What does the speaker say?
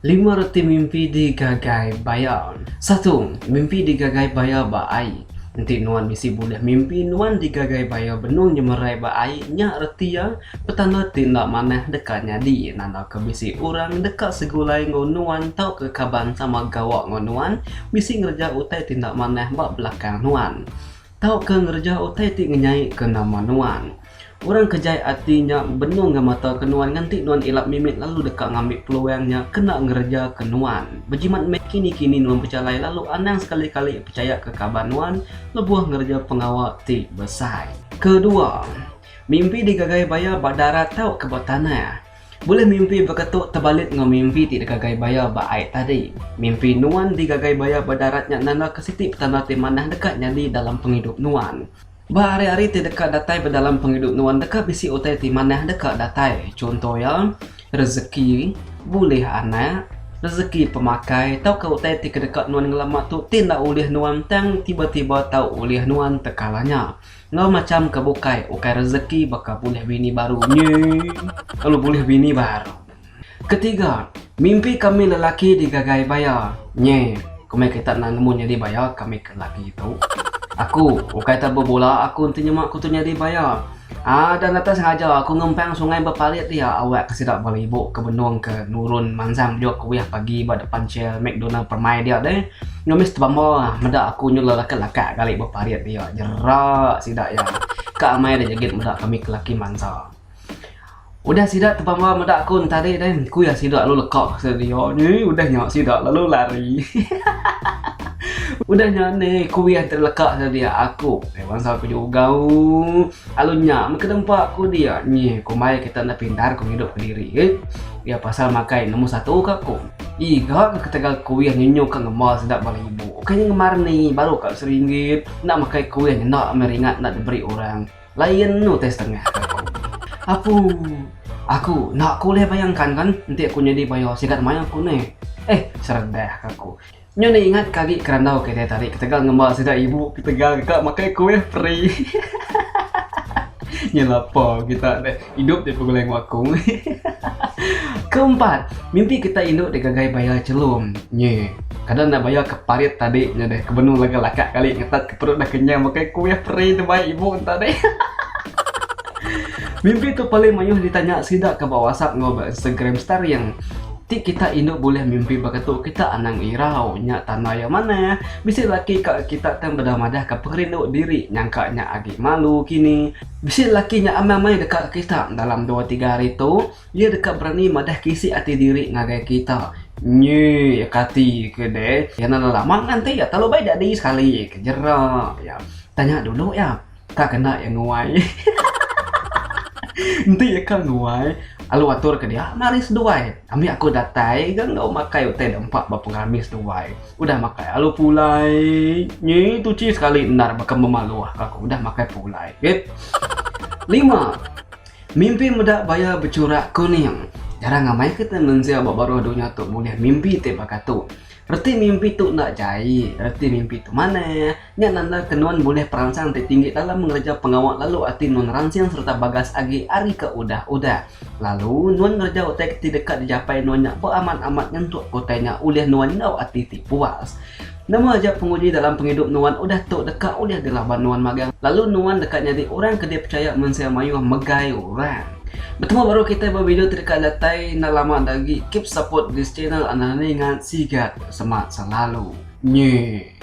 5 reti mimpi digagai bayar. 1. Mimpi digagai bayar baik. Nanti nuan misi boleh mimpi nuan digagai bayar benung nyemerai baik nya reti ya petanda tindak maneh dekatnya di nanda ke bisi orang dekat segulai ngonuan tau ke kaban sama gawak ngonuan bisi ngerja utai tindak maneh bak belakang nuan. Tau ke ngerja utai ti ngenyai ke nama nuan. Orang kejai artinya benung ke mata kenuan nganti nuan ilap mimit lalu dekat ngambil peluangnya kena ngerja kenuan. Berjimat mek kini nuan percalai lalu anang sekali-kali percaya ke kabar nuan lebuah ngerja pengawal ti besar. Kedua, mimpi digagai bayar badarat tau ke tanah. Boleh mimpi berketuk terbalik dengan mimpi tidak gagai bayar baik tadi. Mimpi nuan digagai bayar badaratnya nanda kesitip petanda ti manah dekatnya di dalam penghidup nuan. Bahari-hari ti dekat datai berdalam penghidup nuan dekat bisi utai ti manah dekat datai. Contoh ya, rezeki, boleh anak, rezeki pemakai, tau ke utai ti kedekat nuan ngelamak tu tindak ulih nuan tang tiba-tiba tau ulih nuan tekalanya. Ngau macam kebukai, ukai rezeki bakal boleh bini baru. Nye, kalau boleh bini baru. Ketiga, mimpi kami lelaki digagai bayar. Nye, kami kita nak nemu jadi bayar kami ke lelaki itu. Aku, ukai tak berbola, aku nantinya mak aku tu nyari bayar. Dan atas sengaja aku ngempang sungai berparit dia awak kesidak balibu ke benung ke nurun manzang dia kuliah pagi pada depan Shell McDonald permai dia deh. Nyomis terbamba medak aku nyula laka-laka kali berparit dia. Jerak sidak ya. Kak amai dah jagit medak kami kelaki mansa. Udah sidak terbamba medak aku tadi deh. Ku ya sidak lalu lekak sedia ni udah nyok sidak lalu lari. Udah nyane kuih terlekak dia aku. Lewan sampai juga. Alunya ke tempat aku dia. Ni kumai kita nak pintar ku hidup sendiri. Ya pasal makai nombor satu ke aku. Iga ketegal kuih nyenyo ke ngemal sedap balik ibu. Kayaknya ngemar ni baru kat RM1. Nak makai kuih nak meringat nak diberi orang. Lain nu tes tengah aku. Aku nak kuliah bayangkan kan. Nanti aku jadi bayar sikat mayang aku ni. Serendah aku. Nyo ni ingat kali kerana kita tarik ketegal ngembal sedap ibu ketegal kak makai kuih free. Nyelapa kita deh hidup di peguleng wakung. Keempat, mimpi kita hidup digagai bayar celum. Nye, kadang nak bayar ke parit tadi nya deh kebenung lagak kali ngetat ke perut dah kenyang makai kuih free terbaik ibu tadi. Mimpi tu paling mayuh ditanya sidak ke bawah WhatsApp ngobrol Instagram story yang ti kita induk boleh mimpi berketuk kita anang irau nya tanah yang mana bisa laki kak kita tan beramadah ke perinduk diri nyangka nya agi malu kini bisa laki nya amai dekat kita dalam 2-3 hari tu dia dekat berani madah kisi hati diri ngagai kita nye ya kati ke deh ya nana lama nanti ya terlalu baik jadi sekali kejerak ya tanya dulu ya kak kena yang nguai. Nanti ya kan nguai alu atur ke dia maris duai ambil aku datai kan ngau makai utai dampak berpengamis duai udah makai alu pulai ni tuci sekali benar bakal memaluah aku udah makai pulai gitu. 5. Mimpi medak bayar bercurak kuning jarang ngamai kita mensia baru dunia tu boleh mimpi tebak tu. Reti mimpi tu nak jahit, reti mimpi tu mana? Nya nanda kenuan boleh perangsang tertinggi dalam mengerja pengawal lalu ati nun rangsang serta bagas agi ari ke udah. Lalu nuan ngerja utai dekat dijapai nuannya beramat-amat nyentuk utainya ulih nuan ngau ati ti puas. Nama aja penguji dalam penghidup nuan udah tu dekat ulih dilaban nuan magang. Lalu nuan dekat jadi orang ke dia percaya mensia mayuh megai orang. Bertemu baru kita buat video terdekat datai nak lama lagi. Keep support this channel. Anda ingat sigat semangat selalu. Nye.